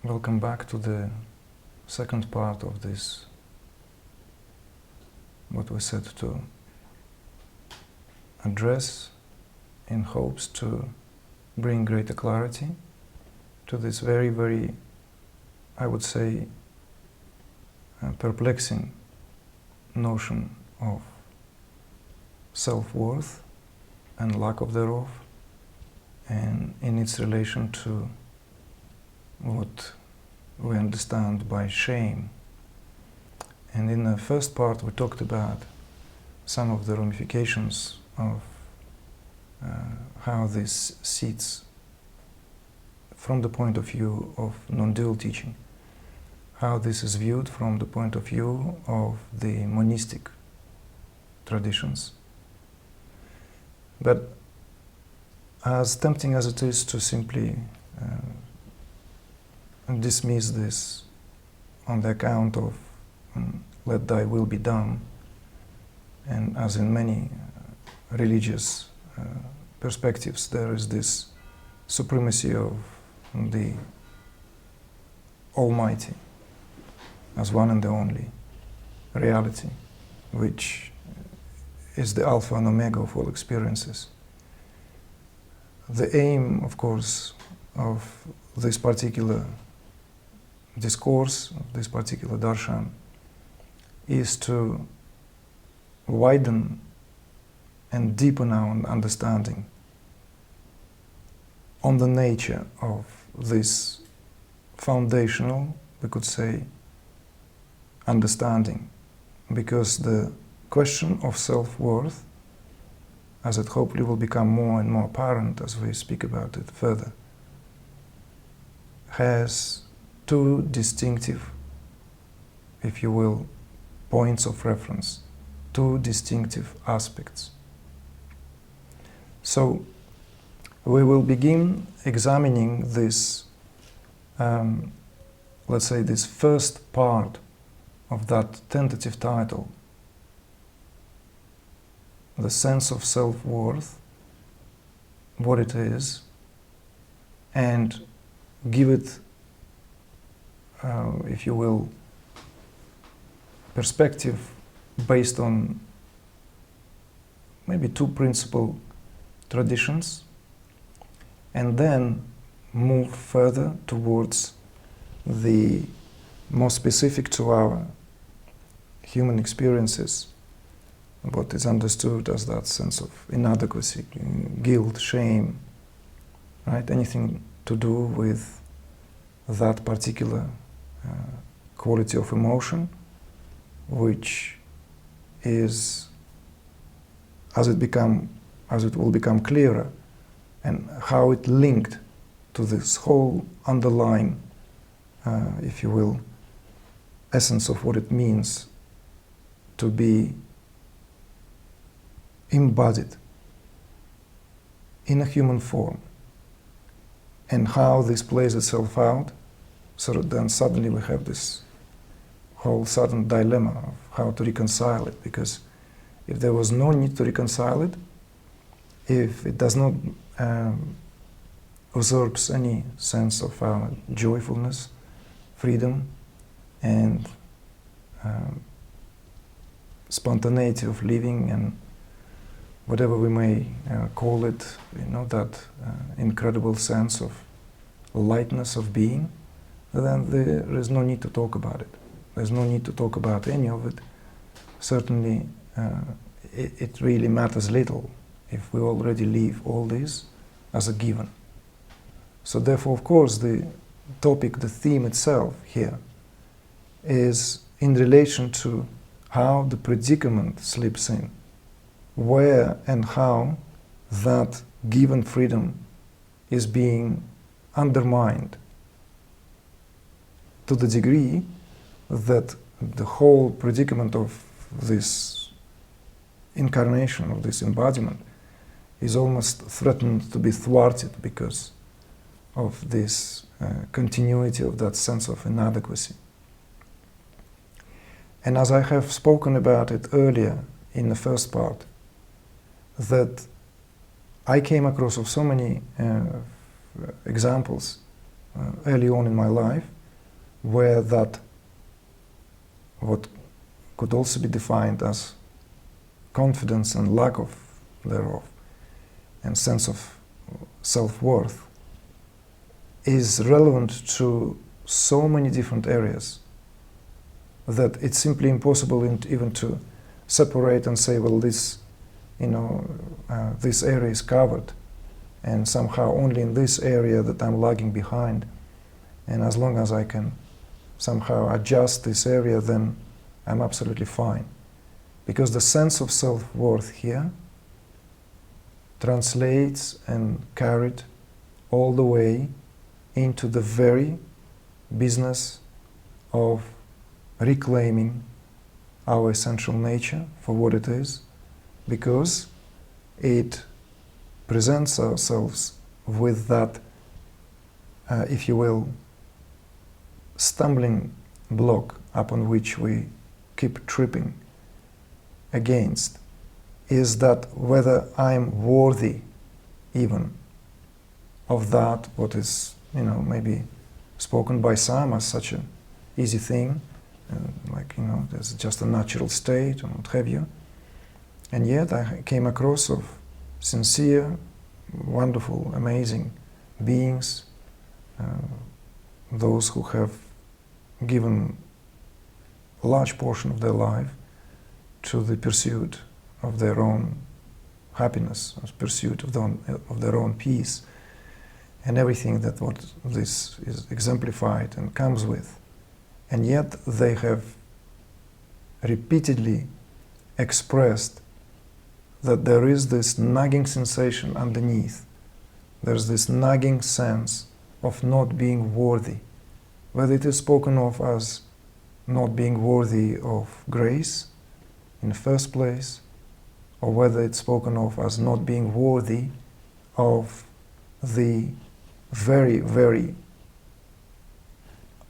Welcome back to the second part of this, what we said to address in hopes to bring greater clarity to this very, very, I would say, perplexing notion of self-worth and lack of thereof, and in its relation to what we understand by shame. And in the first part we talked about some of the ramifications of how this sits from the point of view of non-dual teaching, how this is viewed from the point of view of the monistic traditions. But as tempting as it is to simply dismiss this on the account of let thy will be done, and as in many religious perspectives there is this supremacy of the Almighty as one and the only reality, which is the alpha and omega of all experiences. The aim, of course, of this particular discourse, of this particular darshan, is to widen and deepen our understanding on the nature of this foundational, we could say, understanding, because the question of self-worth, as it hopefully will become more and more apparent as we speak about it further, has two distinctive, if you will, points of reference, two distinctive aspects. So we will begin examining this, let's say, this first part of that tentative title, the sense of self-worth, what it is, and give it, if you will, perspective based on maybe two principal traditions, and then move further towards the more specific to our human experiences, what is understood as that sense of inadequacy, guilt, shame, right? Anything to do with that particular quality of emotion, which is, as it will become clearer, and how it linked to this whole underlying, if you will, essence of what it means to be embodied in a human form, and how this plays itself out, so that then suddenly we have this whole sudden dilemma of how to reconcile it, because if there was no need to reconcile it, if it does not usurps any sense of our joyfulness, freedom, and spontaneity of living, and whatever we may call it, that incredible sense of lightness of being, then there is no need to talk about it. There's no need to talk about any of it. Certainly, it really matters little if we already leave all this as a given. So therefore, of course, the topic, the theme itself here is in relation to how the predicament slips in, where and how that given freedom is being undermined to the degree that the whole predicament of this incarnation, of this embodiment, is almost threatened to be thwarted because of this continuity of that sense of inadequacy. And as I have spoken about it earlier in the first part, that I came across of so many examples early on in my life where that, what could also be defined as confidence and lack of thereof, and sense of self-worth, is relevant to so many different areas that it's simply impossible even to separate and say, well, this, this area is covered, and somehow only in this area that I'm lagging behind, and as long as I can somehow adjust this area, then I'm absolutely fine. Because the sense of self-worth here translates and carried all the way into the very business of reclaiming our essential nature for what it is, because it presents ourselves with that, if you will, stumbling block upon which we keep tripping against, is that whether I'm worthy even of that, what is, maybe spoken by some as such an easy thing, there's just a natural state and what have you. And yet I came across of sincere, wonderful, amazing beings, those who have given a large portion of their life to the pursuit of their own happiness, pursuit of their own peace, and everything that what this is exemplified and comes with. And yet they have repeatedly expressed that there is this nagging sensation underneath. There's this nagging sense of not being worthy, whether it is spoken of as not being worthy of grace in the first place, or whether it's spoken of as not being worthy of the very, very,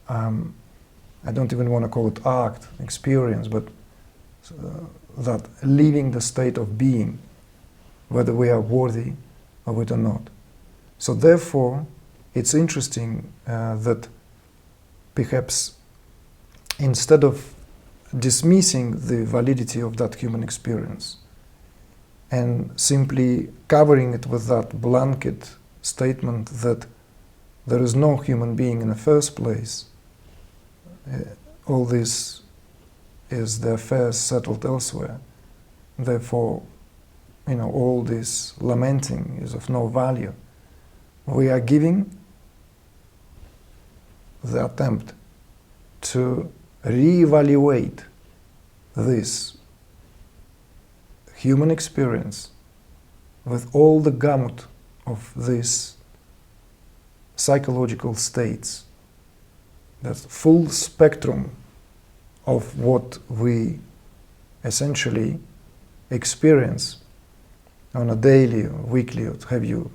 I don't even want to call it act, experience, but that leaving the state of being, whether we are worthy or we are not. So therefore, it's interesting that perhaps instead of dismissing the validity of that human experience and simply covering it with that blanket statement that there is no human being in the first place, all this is the affairs settled elsewhere, therefore, all this lamenting is of no value. We are giving the attempt to reevaluate this human experience with all the gamut of these psychological states, that full spectrum of what we essentially experience on a daily, or weekly, or what have you,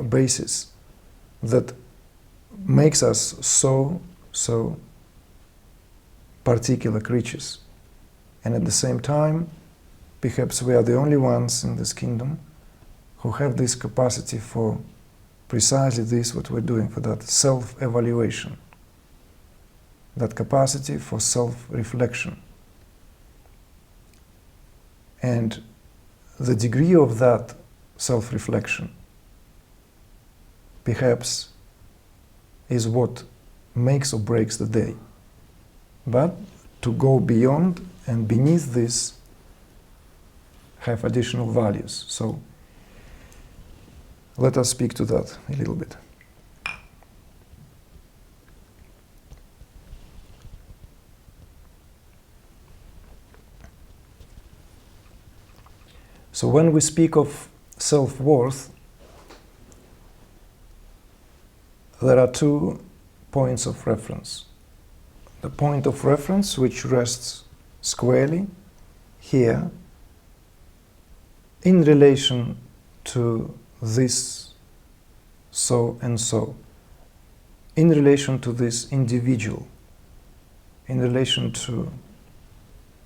basis, that makes us so particular creatures. And at the same time, perhaps we are the only ones in this kingdom who have this capacity for precisely this, what we're doing, for that self-evaluation, that capacity for self-reflection. And the degree of that self-reflection perhaps is what makes or breaks the day. But to go beyond and beneath this have additional values. So let us speak to that a little bit. So when we speak of self-worth, there are 2 points of reference. The point of reference which rests squarely here in relation to this so and so, in relation to this individual, in relation to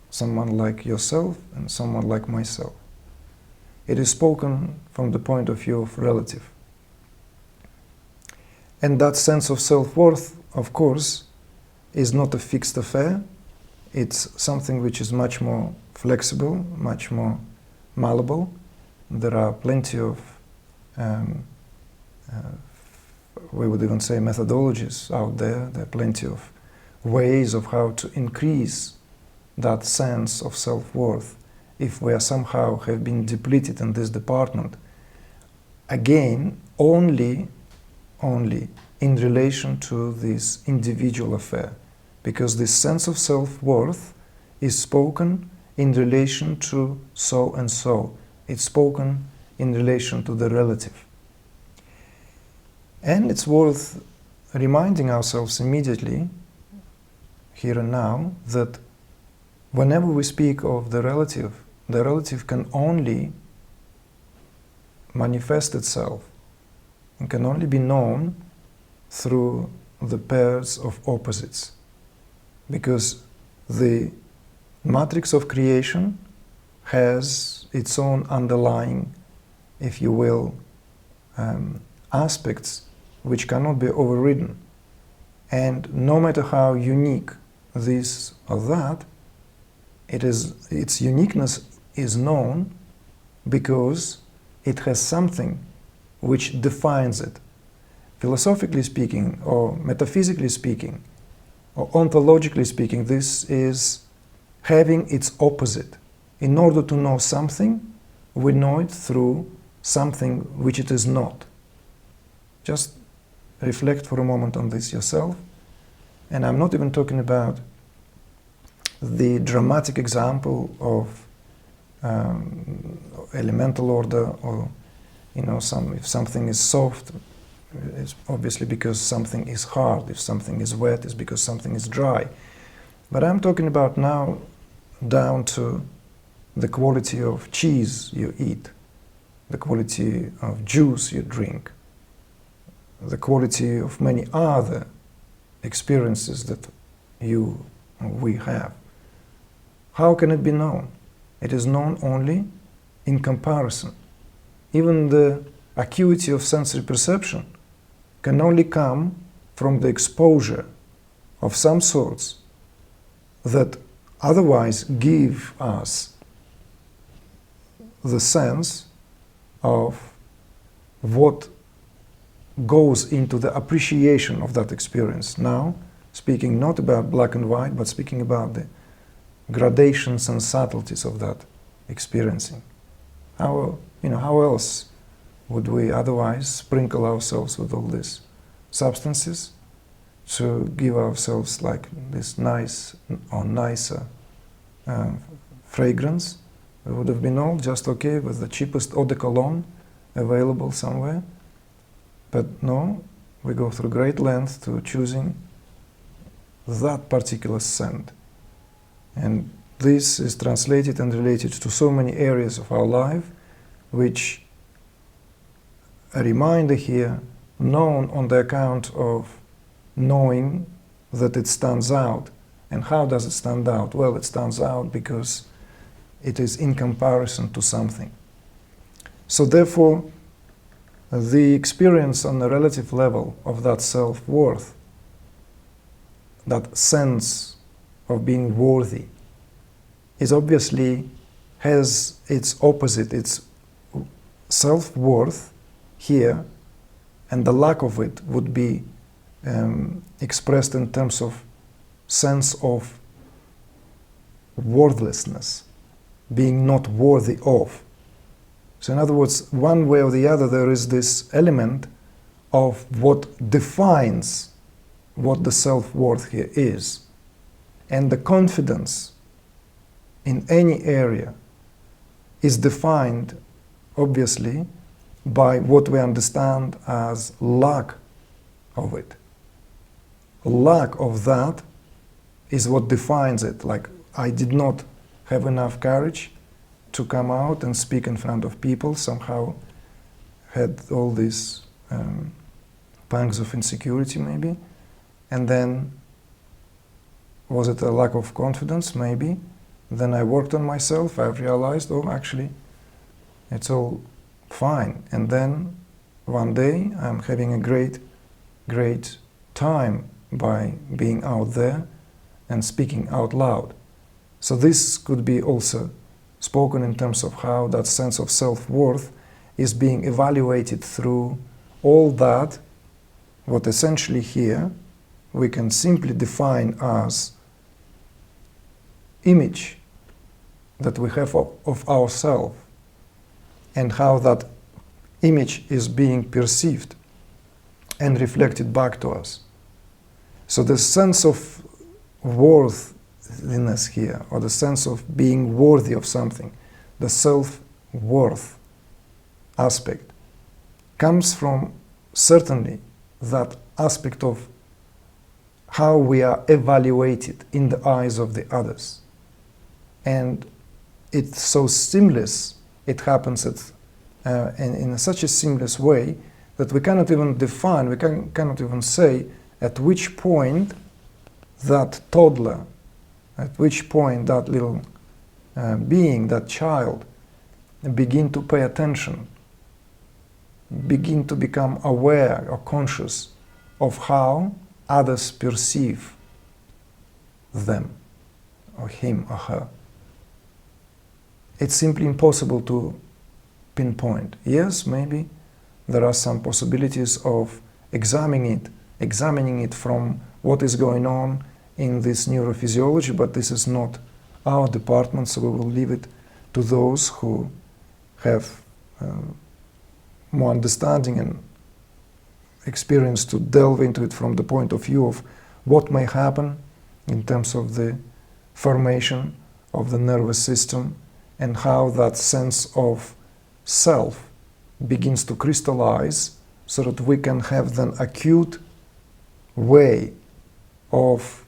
someone like yourself and someone like myself. It is spoken from the point of view of relative. And that sense of self-worth, of course, is not a fixed affair. It's something which is much more flexible, much more malleable. There are plenty of, we would even say, methodologies out there. There are plenty of ways of how to increase that sense of self-worth if we are somehow have been depleted in this department. Again, only in relation to this individual affair, because this sense of self-worth is spoken in relation to so and so. It's spoken in relation to the relative. And it's worth reminding ourselves immediately, here and now, that whenever we speak of the relative can only manifest itself and can only be known through the pairs of opposites. Because the matrix of creation has its own underlying, if you will, aspects which cannot be overridden. And no matter how unique this or that, its uniqueness is known because it has something which defines it. Philosophically speaking, or metaphysically speaking, or ontologically speaking, this is having its opposite. In order to know something, we know it through something which it is not. Just reflect for a moment on this yourself. And I'm not even talking about the dramatic example of elemental order, or if something is soft, it's obviously because something is hard. If something is wet, it's because something is dry. But I'm talking about now down to the quality of cheese you eat, the quality of juice you drink, the quality of many other experiences that we have. How can it be known? It is known only in comparison. Even the acuity of sensory perception can only come from the exposure of some sorts that otherwise give us the sense of what goes into the appreciation of that experience. Now, speaking not about black and white, but speaking about the gradations and subtleties of that experiencing. How else would we otherwise sprinkle ourselves with all these substances to give ourselves like this nice or nicer fragrance? We would have been all just okay with the cheapest eau de cologne available somewhere. But no, we go through great lengths to choosing that particular scent. And this is translated and related to so many areas of our life, which a reminder here, known on the account of knowing that it stands out. And how does it stand out? Well, it stands out because it is in comparison to something. So therefore, the experience on a relative level of that self-worth, that sense of being worthy, is obviously has its opposite, its self-worth here, and the lack of it would be expressed in terms of sense of worthlessness, being not worthy of. So in other words, one way or the other, there is this element of what defines what the self-worth here is. And the confidence in any area is defined, obviously, by what we understand as lack of it. Lack of that is what defines it. Like, I did not have enough courage to come out and speak in front of people, somehow had all these pangs of insecurity maybe, and then was it a lack of confidence? Maybe. Then I worked on myself, I've realized, oh, actually, it's all fine. And then one day I'm having a great time by being out there and speaking out loud. So this could be also spoken in terms of how that sense of self-worth is being evaluated through all that, what essentially here we can simply define as image that we have of ourselves, and how that image is being perceived and reflected back to us. So the sense of worthiness here, or the sense of being worthy of something, the self-worth aspect, comes from certainly that aspect of how we are evaluated in the eyes of the others. And it's so seamless, it happens in such a seamless way that we cannot even define, we cannot even say at which point that toddler, at which point that little being, that child, begin to pay attention, begin to become aware or conscious of how others perceive them, or him or her. It's simply impossible to pinpoint. Yes, maybe there are some possibilities of examining it from what is going on in this neurophysiology, but this is not our department, so we will leave it to those who have more understanding and experience to delve into it from the point of view of what may happen in terms of the formation of the nervous system and how that sense of self begins to crystallize, so that we can have an acute way of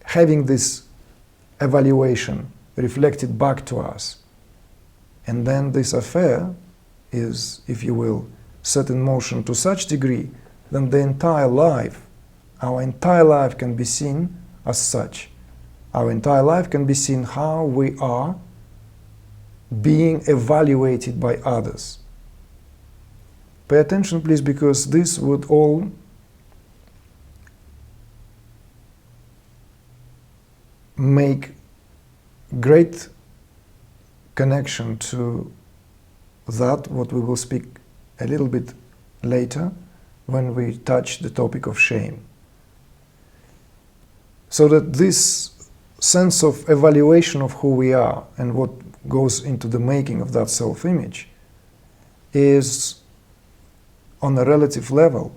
having this evaluation reflected back to us. And then this affair is, if you will, set in motion to such degree, then the entire life, our entire life can be seen as such. Our entire life can be seen how we are being evaluated by others. Pay attention, please, because this would all make great connection to that, what we will speak a little bit later when we touch the topic of shame. So that this sense of evaluation of who we are and what goes into the making of that self-image is, on a relative level,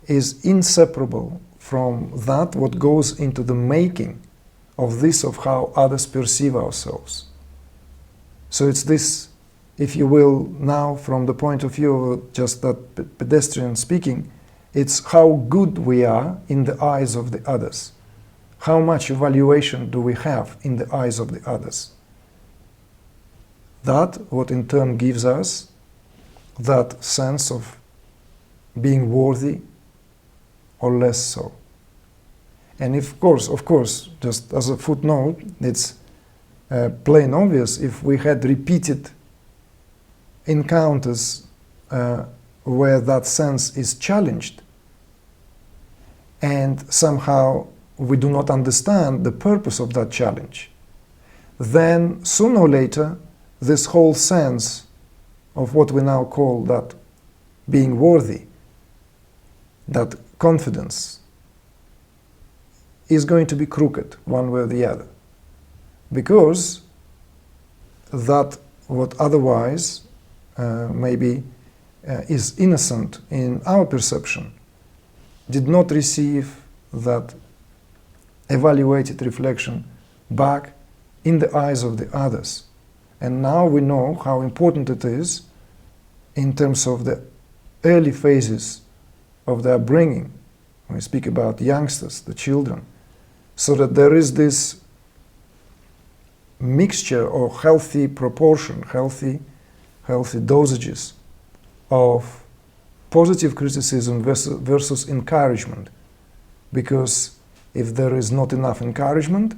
is inseparable from that what goes into the making of this, of how others perceive ourselves. So it's this, if you will, now from the point of view of just that pedestrian speaking, it's how good we are in the eyes of the others. How much evaluation do we have in the eyes of the others? That, what in turn gives us that sense of being worthy or less so. And of course, just as a footnote, it's plain obvious if we had repeated encounters where that sense is challenged and somehow we do not understand the purpose of that challenge, then sooner or later this whole sense of what we now call that being worthy, that confidence, is going to be crooked one way or the other. Because that what otherwise maybe is innocent in our perception did not receive that evaluated reflection back in the eyes of the others. And now we know how important it is in terms of the early phases of their upbringing. When we speak about youngsters, the children, so that there is this mixture or healthy proportion, healthy dosages of positive criticism versus encouragement. Because if there is not enough encouragement,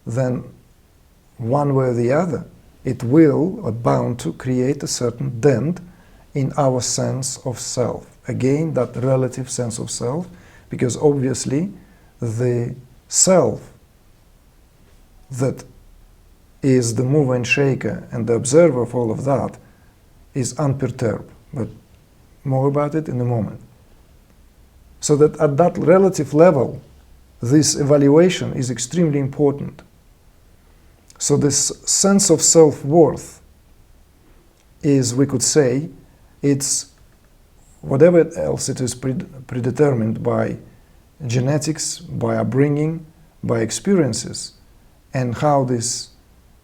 then one way or the other, it will, or bound to, create a certain dent in our sense of self. Again, that relative sense of self because obviously the self that is the mover and shaker and the observer of all of that is unperturbed. But more about it in a moment. So that at that relative level, this evaluation is extremely important. So this sense of self-worth is, we could say, it's whatever else it is predetermined by genetics, by upbringing, by experiences, and how this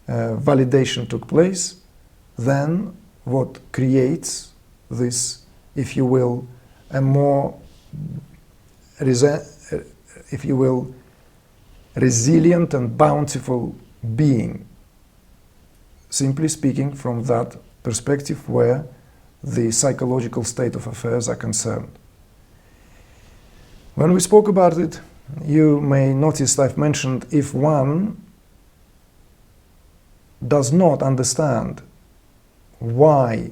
validation took place, then what creates this, if you will, a more, if you will, resilient and bountiful being. Simply speaking, from that perspective where the psychological state of affairs are concerned. When we spoke about it, you may notice I've mentioned if one does not understand why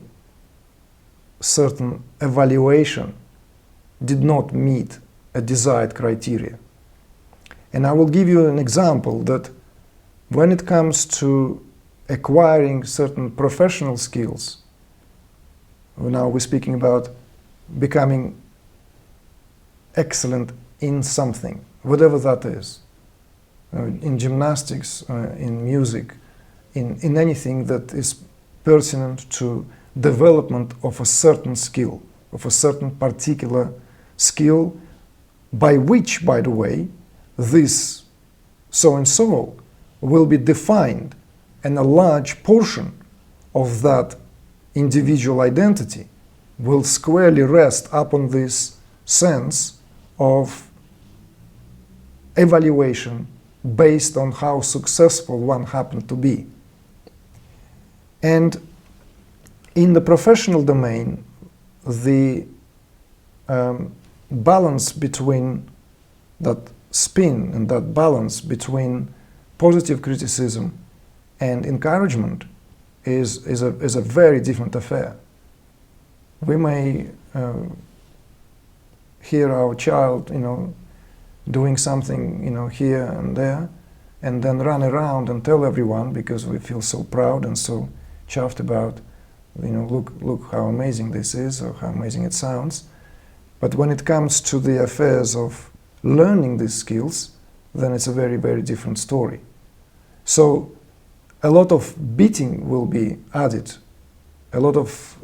certain evaluation did not meet a desired criteria. And I will give you an example that when it comes to acquiring certain professional skills, now we're speaking about becoming excellent in something, whatever that is, in gymnastics, in music, in anything that is pertinent to development of a certain skill, of a certain particular skill, by which, by the way, this so-and-so will be defined, and a large portion of that individual identity will squarely rest upon this sense of evaluation based on how successful one happened to be. And in the professional domain, the balance between that spin and that balance between positive criticism and encouragement is a very different affair. We may hear our child, doing something, here and there, and then run around and tell everyone because we feel so proud and so chuffed about, look how amazing this is or how amazing it sounds. But when it comes to the affairs of learning these skills, then it's a very, very different story. So a lot of beating will be added, a lot of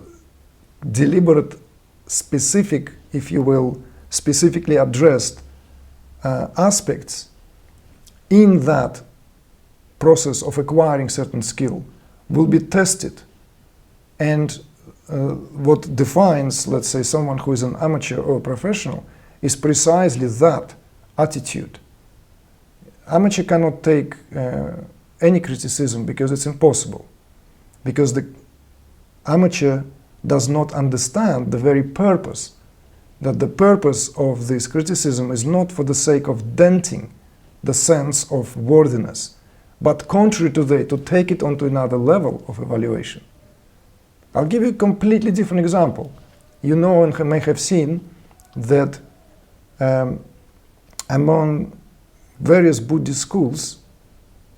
deliberate, specific, if you will, specifically addressed aspects in that process of acquiring certain skill will be tested. And what defines, let's say, someone who is an amateur or a professional is precisely that attitude. Amateur cannot take any criticism because it's impossible, because the amateur does not understand the very purpose, that the purpose of this criticism is not for the sake of denting the sense of worthiness, but contrary to that, to take it onto another level of evaluation. I'll give you a completely different example. You know and may have seen that among various Buddhist schools,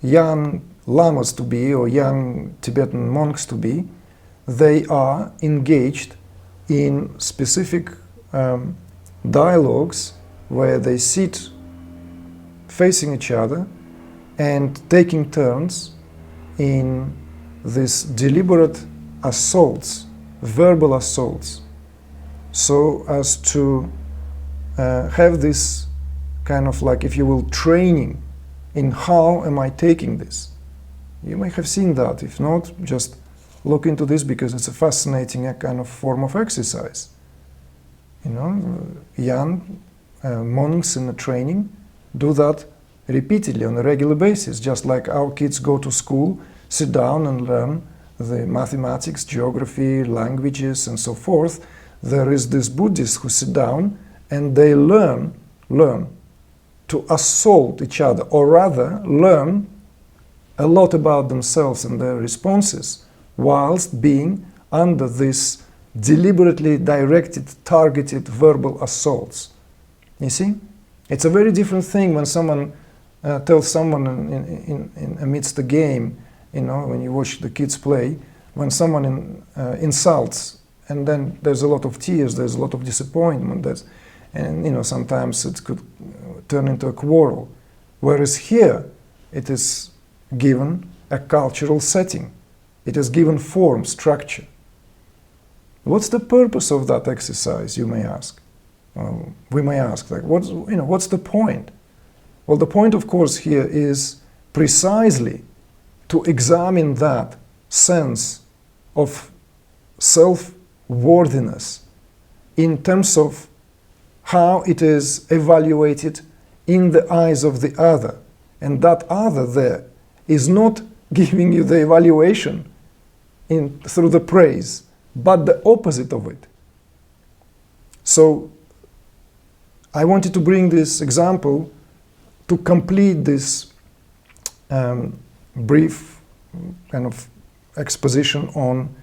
young lamas to be or young Tibetan monks to be, they are engaged in specific dialogues where they sit facing each other and taking turns in these deliberate assaults, verbal assaults, so as to have this kind of like, if you will, training in how am I taking this. You may have seen that. If not, just look into this because it's a fascinating kind of form of exercise. Young monks in the training do that repeatedly on a regular basis, just like our kids go to school, sit down and learn the mathematics, geography, languages, and so forth. There is this Buddhists who sit down and they learn to assault each other, or rather learn a lot about themselves and their responses, whilst being under this deliberately directed, targeted verbal assaults. You see? It's a very different thing when someone tells someone in amidst the game, you know, when you watch the kids play, when someone insults, and then there's a lot of tears, there's a lot of disappointment, and you know, sometimes it could turn into a quarrel. Whereas here, it is given a cultural setting. It is given form, structure. What's the purpose of that exercise, you may ask? We may ask, like, what's the point? Well, the point, of course, here is precisely to examine that sense of self-worthiness in terms of how it is evaluated in the eyes of the other. And that other there is not giving you the evaluation through the praise, but the opposite of it. So I wanted to bring this example to complete this brief kind of exposition on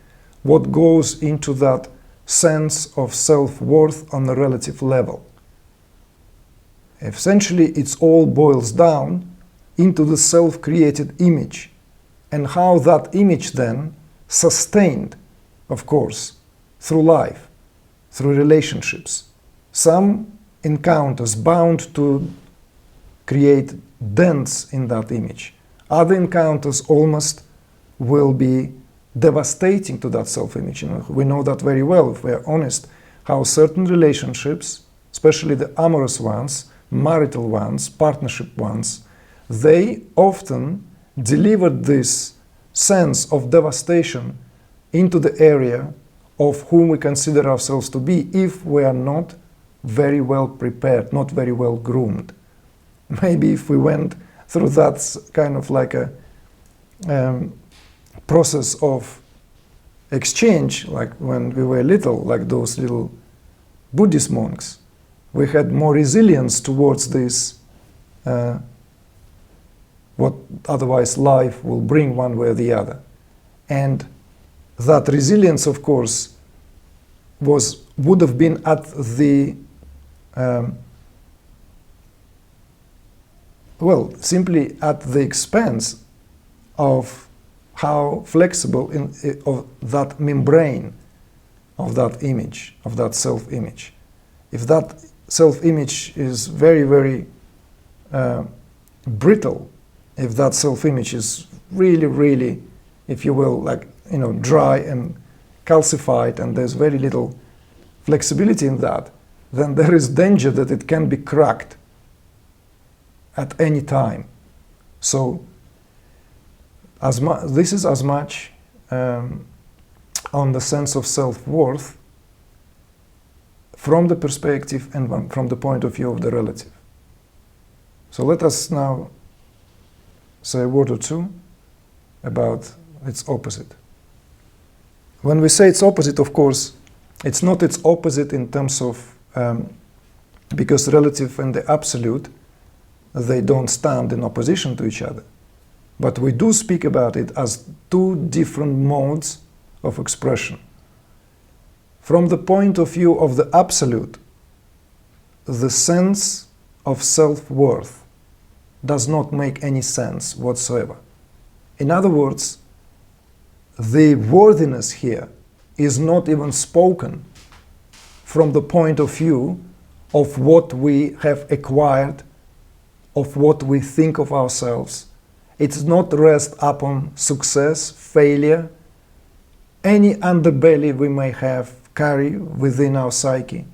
what goes into that sense of self-worth on a relative level. Essentially, it all boils down into the self-created image, and how that image then sustained, of course, through life, through relationships. Some encounters bound to create dents in that image. Other encounters almost will be devastating to that self-image. You know, we know that very well, if we are honest, how certain relationships, especially the amorous ones, marital ones, partnership ones, they often delivered this sense of devastation into the area of whom we consider ourselves to be, if we are not very well prepared, not very well groomed. Maybe if we went through that kind of like a process of exchange, like when we were little, like those little Buddhist monks, we had more resilience towards this, what otherwise life will bring one way or the other. And that resilience, of course, would have been at the simply at the expense of how flexible of that membrane of that image, of that self-image. If that self-image is very, very brittle, if that self-image is really, really, if you will, like, you know, dry and calcified, and there's very little flexibility in that, then there is danger that it can be cracked at any time. So this is as much on the sense of self-worth from the perspective and from the point of view of the relative. So let us now say a word or two about its opposite. When we say its opposite, of course, it's not its opposite in terms of, because relative and the absolute, they don't stand in opposition to each other. But we do speak about it as two different modes of expression. From the point of view of the absolute, the sense of self-worth does not make any sense whatsoever. In other words, the worthiness here is not even spoken from the point of view of what we have acquired, of what we think of ourselves. It's not rest upon success, failure, any underbelly we may have carry within our psyche.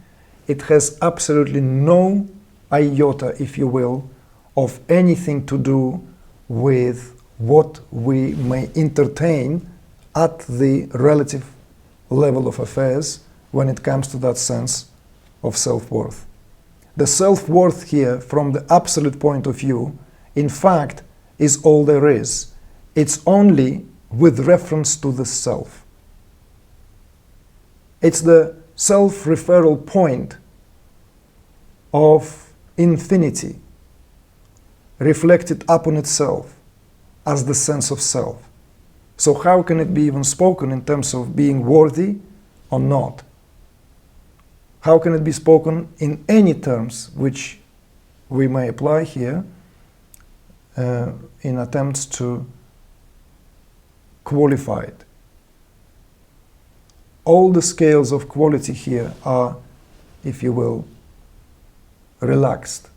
It has absolutely no iota, if you will, of anything to do with what we may entertain at the relative level of affairs when it comes to that sense of self-worth. The self-worth here, from the absolute point of view, in fact, is all there is. It's only with reference to the self. It's the self-referral point of infinity reflected upon itself as the sense of self. So how can it be even spoken in terms of being worthy or not? how can it be spoken in any terms which we may apply here in attempts to qualify it? All the scales of quality here are, if you will, relaxed,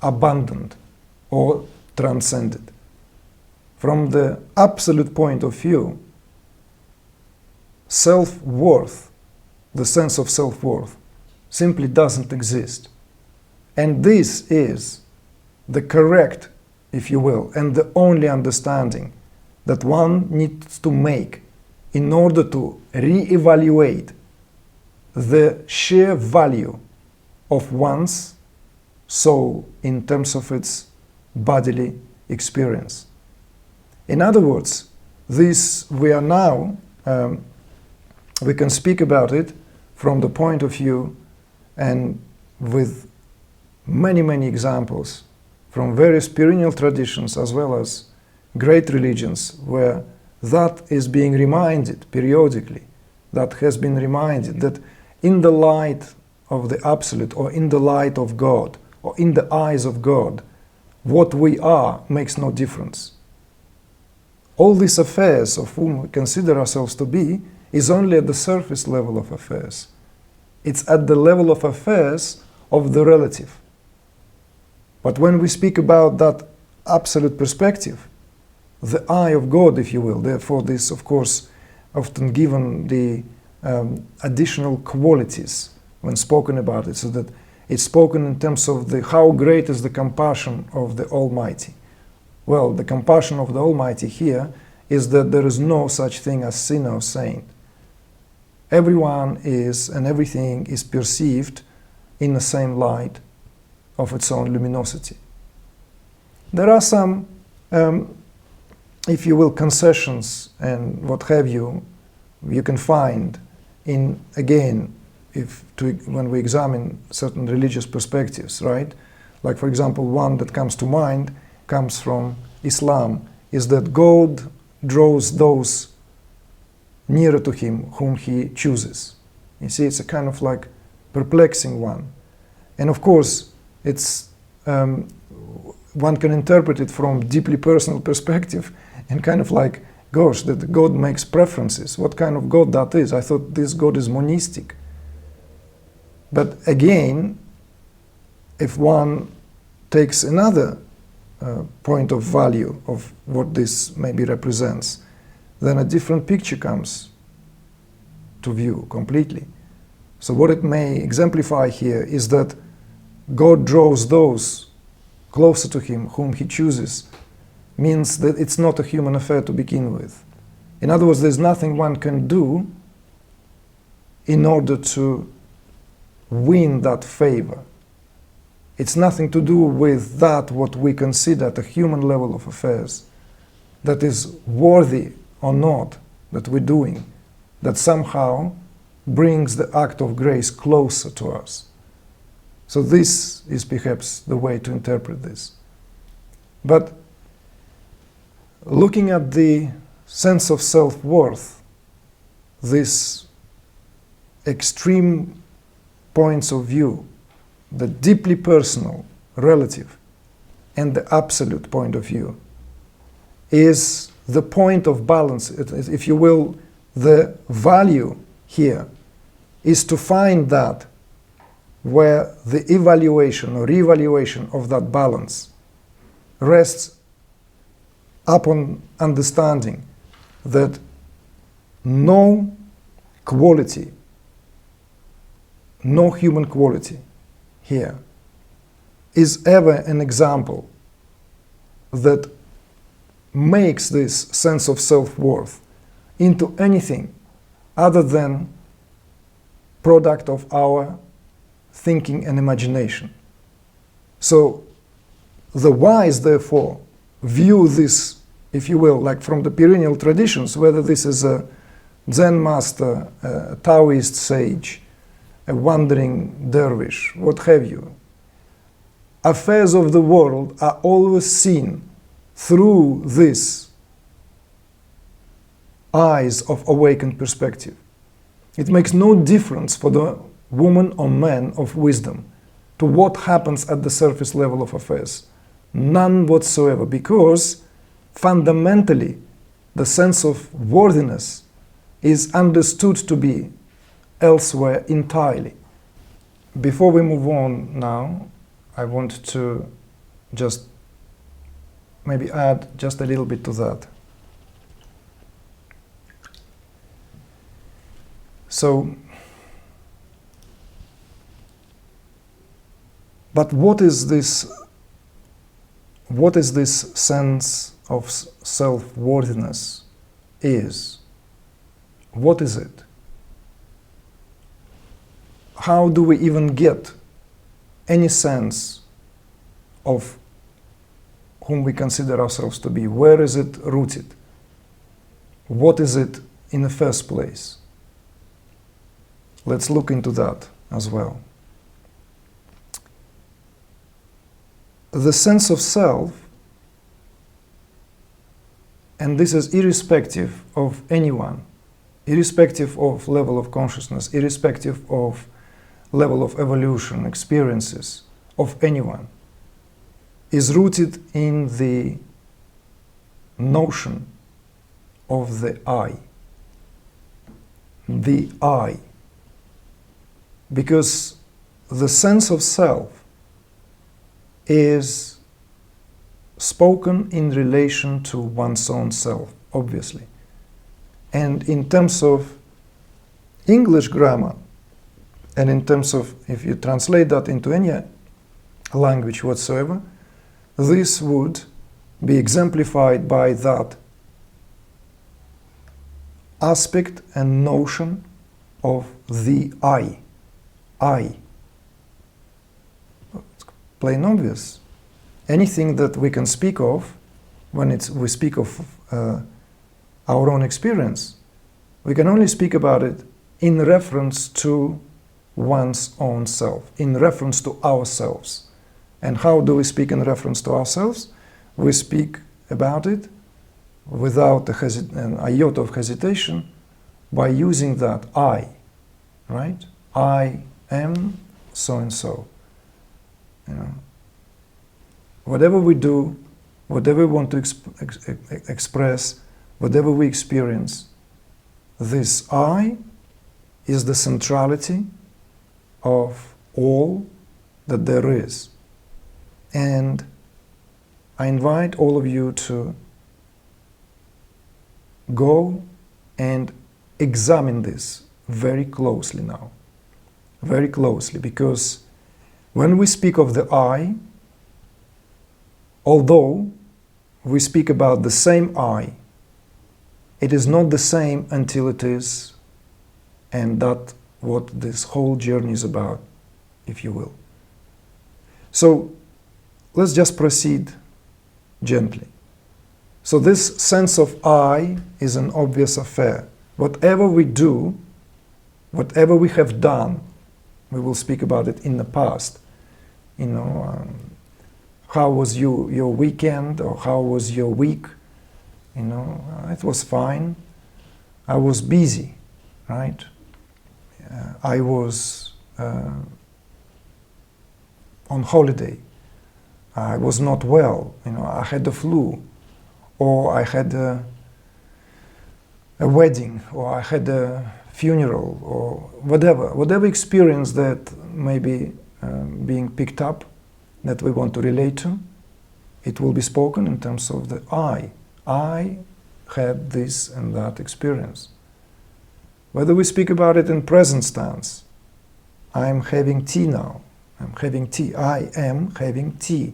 abandoned, or transcended. From the absolute point of view, self-worth, the sense of self-worth, simply doesn't exist. And this is the correct, if you will, and the only understanding that one needs to make in order to re-evaluate the sheer value of one's soul in terms of its bodily experience. In other words, this we are now, we can speak about it from the point of view and with many, many examples from various perennial traditions as well as great religions where that is being reminded periodically, that has been reminded that in the light of the Absolute or in the light of God or in the eyes of God, what we are makes no difference. All these affairs of whom we consider ourselves to be is only at the surface level of affairs. It's at the level of affairs of the relative. But when we speak about that absolute perspective, the eye of God, if you will, therefore this, of course, often given the additional qualities when spoken about it, so that it's spoken in terms of how great is the compassion of the Almighty. Well, the compassion of the Almighty here is that there is no such thing as sinner or saint. Everyone is and everything is perceived in the same light of its own luminosity. There are some, if you will, concessions and what have you can find in, again, when we examine certain religious perspectives, right? Like, for example, one that comes to mind comes from Islam, is that God draws those nearer to him whom he chooses. You see, it's a kind of like perplexing one. And of course, it's one can interpret it from deeply personal perspective and kind of like, gosh, that God makes preferences. What kind of God that is? I thought this God is monistic. But again, if one takes another point of value of what this maybe represents, then a different picture comes to view completely. So what it may exemplify here is that God draws those closer to him whom he chooses, means that it's not a human affair to begin with. In other words, there's nothing one can do in order to win that favor. It's nothing to do with that what we consider at a human level of affairs that is worthy or not that we're doing, that somehow brings the act of grace closer to us. So this is perhaps the way to interpret this. But looking at the sense of self-worth, these extreme points of view, the deeply personal, relative, and the absolute point of view, is the point of balance. If you will, the value here is to find that where the evaluation or re-evaluation of that balance rests upon understanding that no quality, no human quality here is ever an example that makes this sense of self-worth into anything other than product of our thinking and imagination. So the wise, therefore, view this, if you will, like from the perennial traditions, whether this is a Zen master, a Taoist sage, a wandering dervish, what have you. Affairs of the world are always seen through this eyes of awakened perspective. It makes no difference for the woman or man of wisdom to what happens at the surface level of affairs. None whatsoever, because fundamentally the sense of worthiness is understood to be elsewhere entirely. Before we move on now, I want to just maybe add just a little bit to that. So, but what is this sense of self-worthiness is? What is it? How do we even get any sense of whom we consider ourselves to be? Where is it rooted? What is it in the first place? Let's look into that as well. The sense of self, and this is irrespective of anyone, irrespective of level of consciousness, irrespective of level of evolution, experiences of anyone, is rooted in the notion of the I. The I. Because the sense of self is spoken in relation to one's own self, obviously. And in terms of English grammar, and in terms of, if you translate that into any language whatsoever, this would be exemplified by that aspect and notion of the I. I. It's plain obvious. Anything that we can speak of, when we speak of our own experience, we can only speak about it in reference to one's own self, in reference to ourselves. And how do we speak in reference to ourselves? We speak about it without an iota of hesitation by using that I, right? I am so-and-so. You know, whatever we do, whatever we want to express, whatever we experience, this I is the centrality of all that there is. And I invite all of you to go and examine this very closely now. Very closely, because when we speak of the I, although we speak about the same I, it is not the same until it is, and that's what this whole journey is about, if you will. So let's just proceed gently. So this sense of I is an obvious affair. Whatever we do, whatever we have done, we will speak about it in the past. You know, how was your weekend, or how was your week? You know, it was fine. I was busy, right? I was on holiday. I was not well. You know, I had the flu, or I had a wedding, or I had a funeral, or whatever experience that may be being picked up that we want to relate to, it will be spoken in terms of the I. I had this and that experience. Whether we speak about it in present tense, I'm having tea now. I'm having tea. I am having tea.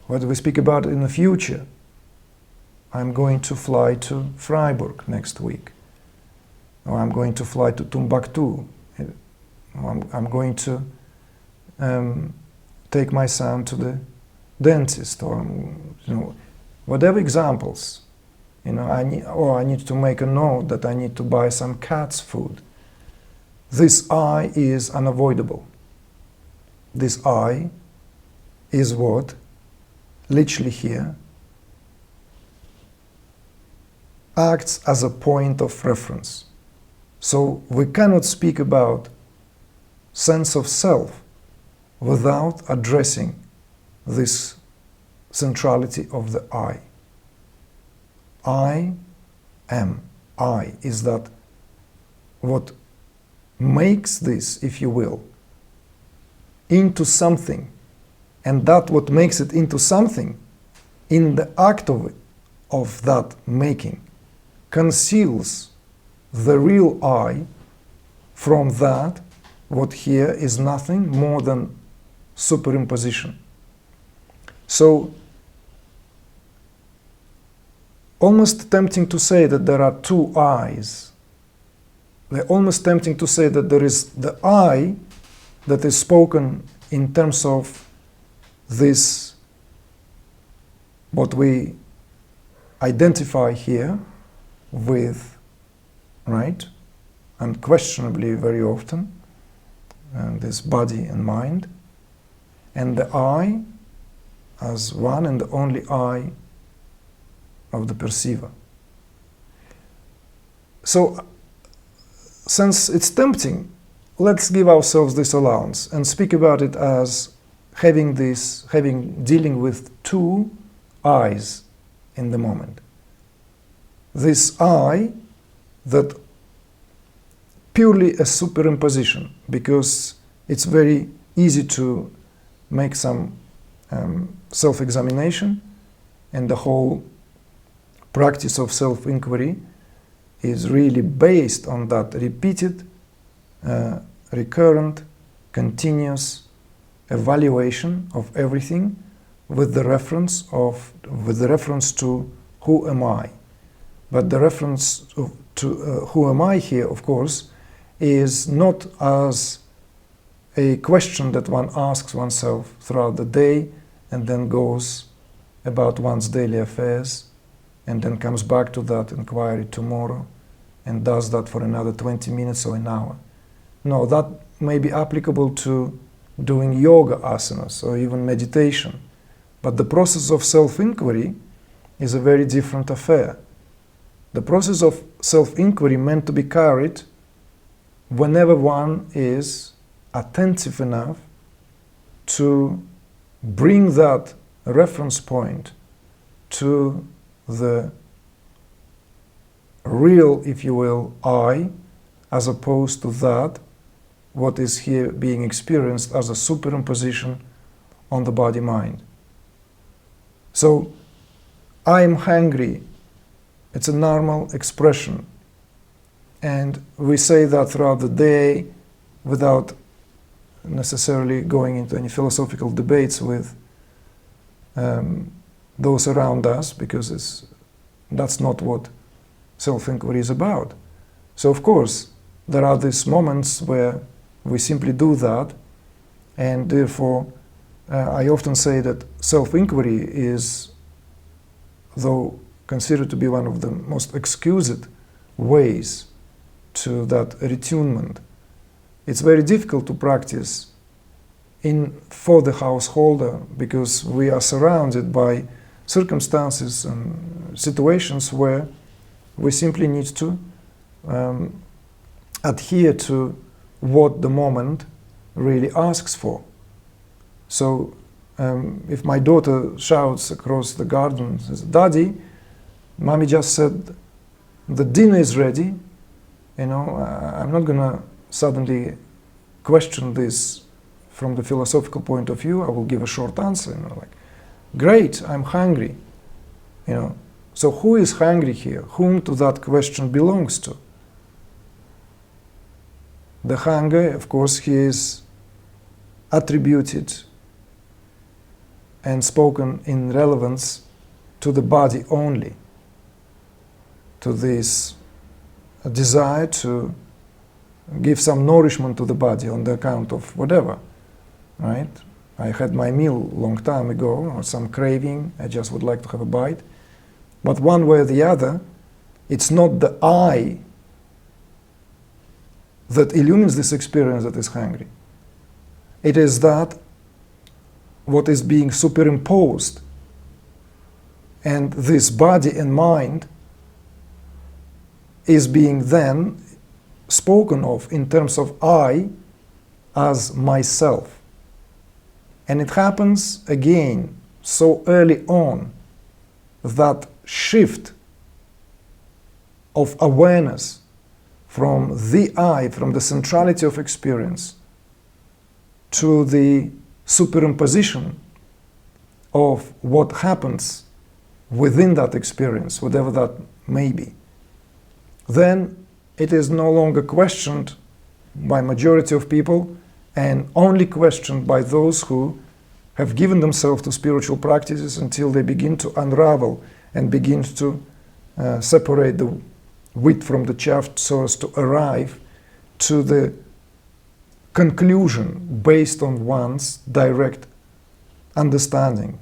Whether we speak about it in the future, I'm going to fly to Freiburg next week. Or I'm going to fly to Timbuktu. I'm going to take my son to the dentist, or you know, whatever examples. You know, I need to make a note that I need to buy some cat's food. This I is unavoidable. This I is what, literally here, acts as a point of reference. So we cannot speak about sense of self without addressing this centrality of the I. I am. I is that what makes this, if you will, into something, and that what makes it into something, in the act of that making, conceals the real I from that what here is nothing more than superimposition. So, almost tempting to say that there are two I's. They're almost tempting to say that there is the I that is spoken in terms of this, what we identify here with, right, unquestionably very often, and this body and mind, and the I as one and the only I of the perceiver. So, since it's tempting, let's give ourselves this allowance and speak about it as dealing with two I's in the moment. This I that purely a superimposition, because it's very easy to make some self-examination, and the whole practice of self-inquiry is really based on that repeated, recurrent, continuous evaluation of everything with the reference to who am I. But the reference to who am I here, of course, is not as a question that one asks oneself throughout the day and then goes about one's daily affairs and then comes back to that inquiry tomorrow and does that for another 20 minutes or an hour. No, that may be applicable to doing yoga asanas or even meditation. But the process of self-inquiry is a very different affair. The process of self-inquiry meant to be carried whenever one is attentive enough to bring that reference point to the real, if you will, I, as opposed to that what is here being experienced as a superimposition on the body-mind. So, I am hungry. It's a normal expression. And we say that throughout the day without necessarily going into any philosophical debates with those around us, because that's not what self-inquiry is about. So, of course, there are these moments where we simply do that, and therefore I often say that self-inquiry is, though considered to be one of the most exquisite ways to that retunement, it's very difficult to practice for the householder, because we are surrounded by circumstances and situations where we simply need to adhere to what the moment really asks for. So if my daughter shouts across the garden, says, "Daddy, Mommy just said the dinner is ready," I'm not going to suddenly question this from the philosophical point of view. I will give a short answer, like, "Great, I'm hungry." So who is hungry here? Whom to that question belongs to? The hunger, of course, he is attributed and spoken in relevance to the body only, to this desire to give some nourishment to the body on the account of whatever, right? I had my meal a long time ago, or some craving, I just would like to have a bite. But one way or the other, it's not the I that illumines this experience that is hungry. It is that what is being superimposed, and this body and mind is being then spoken of in terms of I as myself. And it happens again so early on, that shift of awareness from the I, from the centrality of experience, to the superimposition of what happens within that experience, whatever that may be, then it is no longer questioned by majority of people and only questioned by those who have given themselves to spiritual practices until they begin to unravel and begin to separate the wheat from the chaff so as to arrive to the conclusion based on one's direct understanding.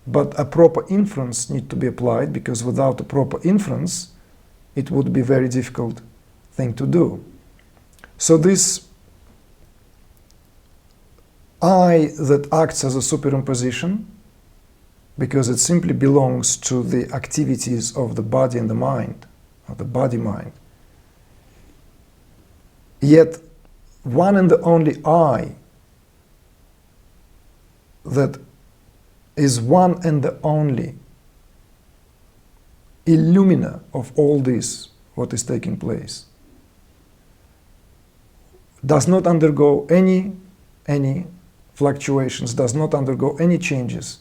But a proper inference needs to be applied, because without a proper inference, it would be a very difficult thing to do. So this I that acts as a superimposition, because it simply belongs to the activities of the body and the mind, of the body-mind. Yet, one and the only I that is one and the only illuminer of all this, what is taking place, does not undergo any fluctuations, does not undergo any changes,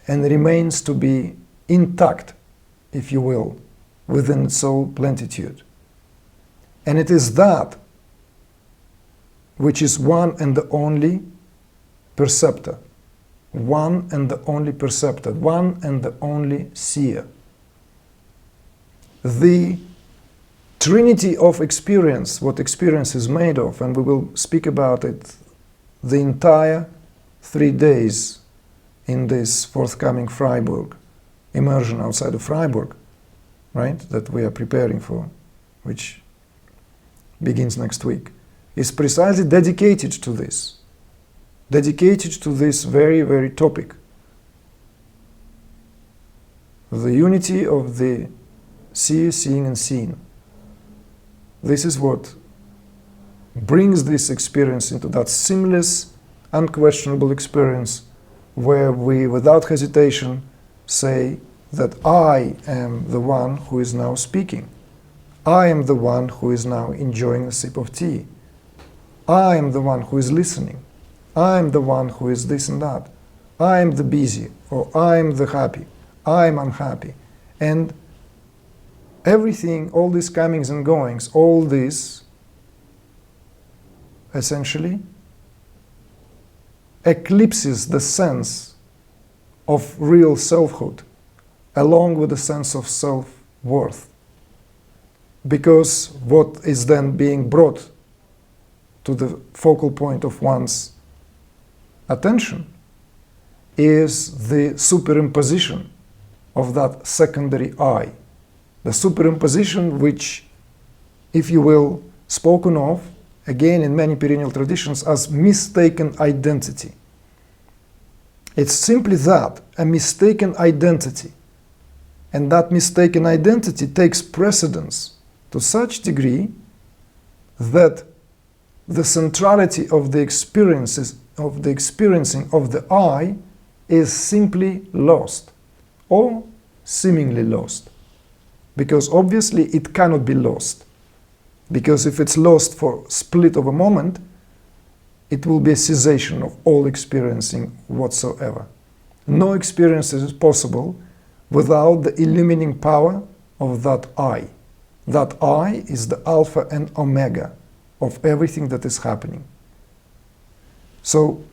and remains to be intact, if you will, within its soul plentitude. And it is that which is one and the only perceptor, one and the only perceptor, one and the only seer. The trinity of experience, what experience is made of, and we will speak about it the entire 3 days in this forthcoming Freiburg immersion outside of Freiburg, right, that we are preparing for, which begins next week, is precisely dedicated to this very, very topic. The unity of the seer, seeing and seen. This is what brings this experience into that seamless, unquestionable experience where we, without hesitation, say that I am the one who is now speaking. I am the one who is now enjoying a sip of tea. I am the one who is listening. I am the one who is this and that. I am the busy, or I am the happy. I am unhappy. And everything, all these comings and goings, all this essentially eclipses the sense of real selfhood along with the sense of self-worth. Because what is then being brought to the focal point of one's attention is the superimposition of that secondary I. The superimposition which, if you will, spoken of, again in many perennial traditions, as mistaken identity. It's simply that, a mistaken identity. And that mistaken identity takes precedence to such degree that the centrality of the experiences, of the experiencing of the I is simply lost, or seemingly lost. Because obviously it cannot be lost. Because if it's lost for a split of a moment, it will be a cessation of all experiencing whatsoever. No experience is possible without the illumining power of that I. That I is the alpha and omega of everything that is happening. So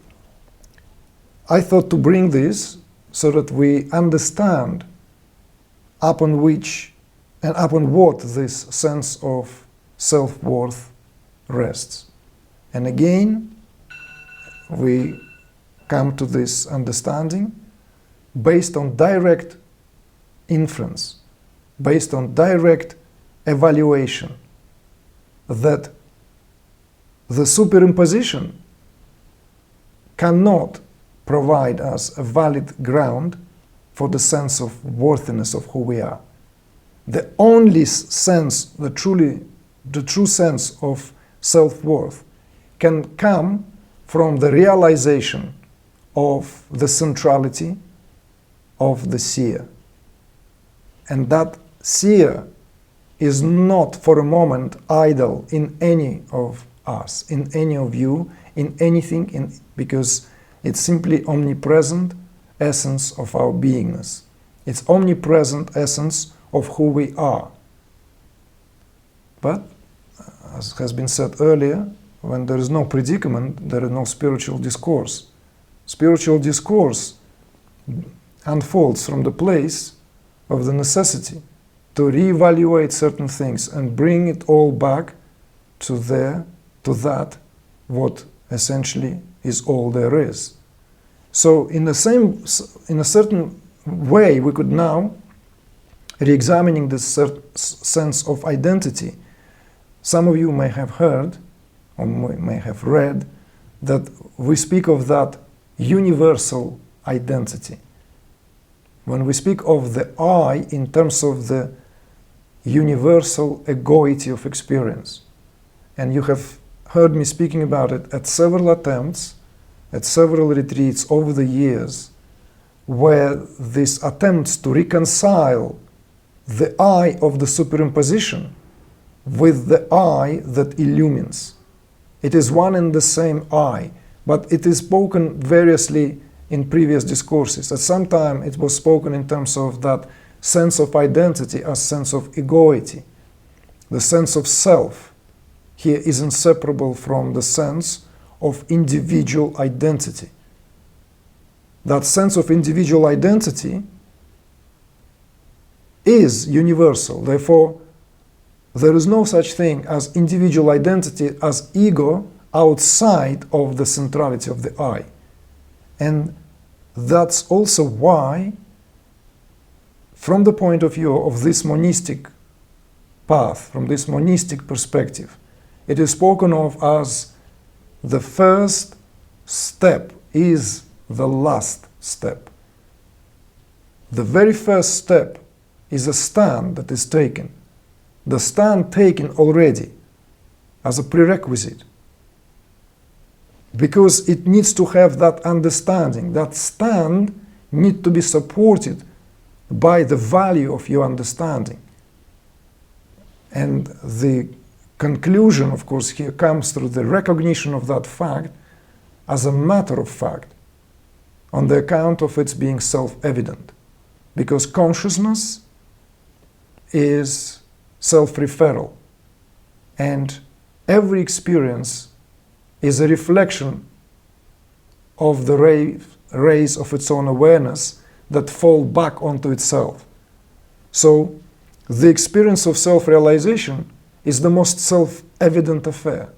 I thought to bring this so that we understand upon which and upon what this sense of self-worth rests. And again, we come to this understanding based on direct inference, based on direct evaluation, that the superimposition cannot provide us a valid ground for the sense of worthiness of who we are. The only sense, the truly the true sense of self-worth can come from the realization of the centrality of the seer. And that seer is not for a moment idle in any of us, in any of you, in anything, because it's simply omnipresent essence of our beingness. It's omnipresent essence of who we are. But, as has been said earlier, when there is no predicament, there is no spiritual discourse. Spiritual discourse unfolds from the place of the necessity to reevaluate certain things and bring it all back to that what essentially is all there is. So in a certain way, we could now, re-examining this sense of identity, some of you may have heard or may have read that we speak of that universal identity. When we speak of the I in terms of the universal egoity of experience, and you have heard me speaking about it at several attempts, at several retreats over the years, where these attempts to reconcile the I of the superimposition with the I that illumines. It is one and the same I, but it is spoken variously in previous discourses. At some time it was spoken in terms of that sense of identity as sense of egoity. The sense of self here is inseparable from the sense of individual identity. That sense of individual identity is universal. Therefore, there is no such thing as individual identity as ego outside of the centrality of the I. And that's also why, from the point of view of this monistic path, from this monistic perspective, it is spoken of as the first step is the last step. The very first step is a stand that is taken. The stand taken already as a prerequisite, because it needs to have that understanding. That stand needs to be supported by the value of your understanding. And the conclusion, of course, here comes through the recognition of that fact as a matter of fact, on the account of its being self-evident. Because consciousness is self-referral, and every experience is a reflection of the rays of its own awareness that fall back onto itself. So the experience of self-realization is the most self-evident affair,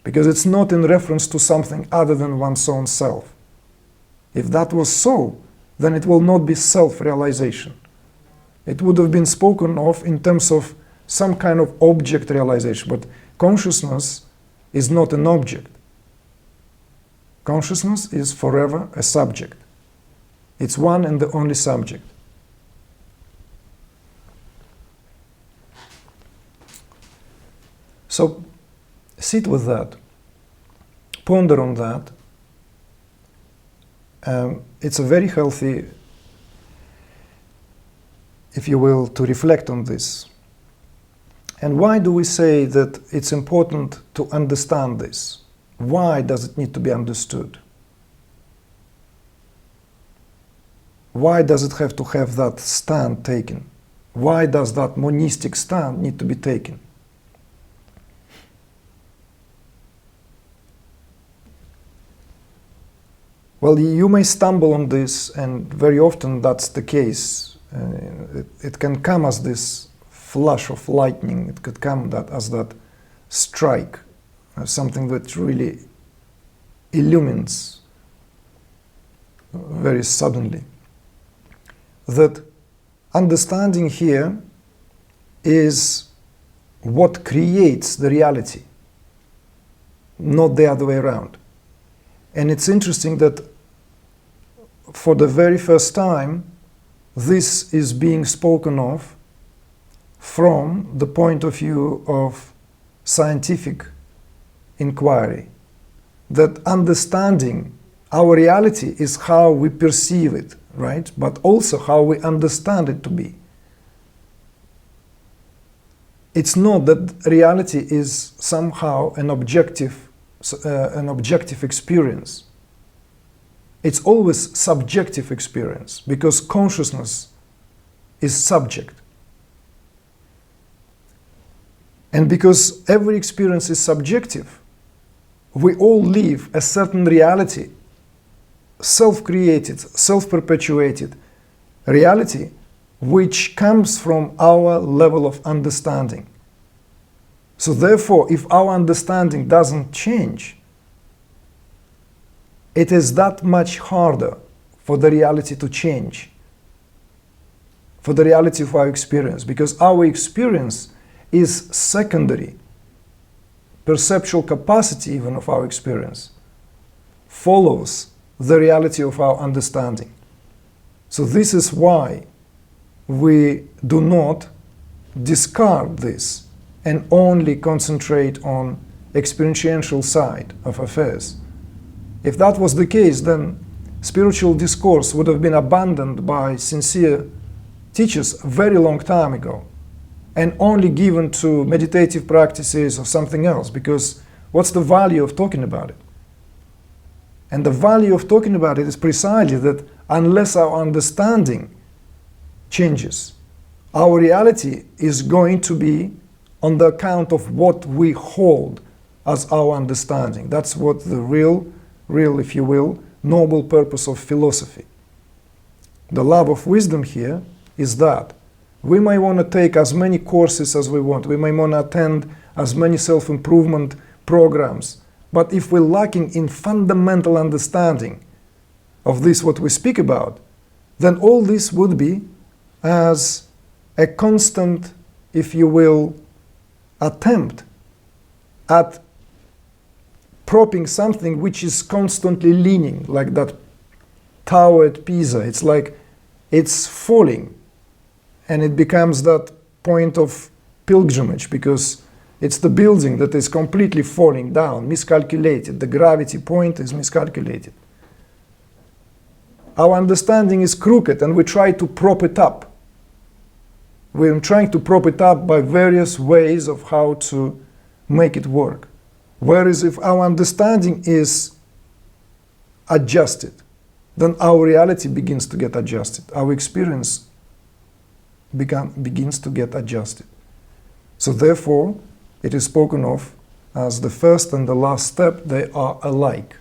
because it's not in reference to something other than one's own self. If that was so, then it will not be self-realization. It would have been spoken of in terms of some kind of object realization, but consciousness is not an object. Consciousness is forever a subject. It's one and the only subject. So sit with that, ponder on that. It's a very healthy, if you will, to reflect on this. And why do we say that it's important to understand this? Why does it need to be understood? Why does it have to have that stand taken? Why does that monistic stand need to be taken? Well, you may stumble on this, and very often that's the case. It can come as this flash of lightning. It could come as that strike, something that really illumines very suddenly. That understanding here is what creates the reality, not the other way around. And it's interesting that for the very first time, this is being spoken of from the point of view of scientific inquiry, that understanding our reality is how we perceive it, right? But also how we understand it to be. It's not that reality is somehow an objective experience. It's always subjective experience, because consciousness is subject. And because every experience is subjective, we all live a certain reality, self-created, self-perpetuated reality, which comes from our level of understanding. So therefore, if our understanding doesn't change, it is that much harder for the reality to change, for the reality of our experience, because our experience is secondary. Perceptual capacity even of our experience follows the reality of our understanding. So this is why we do not discard this and only concentrate on experiential side of affairs. If that was the case, then spiritual discourse would have been abandoned by sincere teachers a very long time ago, and only given to meditative practices or something else, because what's the value of talking about it? And the value of talking about it is precisely that unless our understanding changes, our reality is going to be on the account of what we hold as our understanding. That's what the real, if you will, noble purpose of philosophy. The love of wisdom here is that we may want to take as many courses as we want. We may want to attend as many self-improvement programs. But if we're lacking in fundamental understanding of this, what we speak about, then all this would be as a constant, if you will, attempt at propping something which is constantly leaning, like that tower at Pisa. It's like it's falling. And it becomes that point of pilgrimage, because it's the building that is completely falling down, miscalculated. The gravity point is miscalculated. Our understanding is crooked, and we try to prop it up. We're trying to prop it up by various ways of how to make it work. Whereas if our understanding is adjusted, then our reality begins to get adjusted. Our experience begins to get adjusted. So therefore, it is spoken of as the first and the last step, they are alike.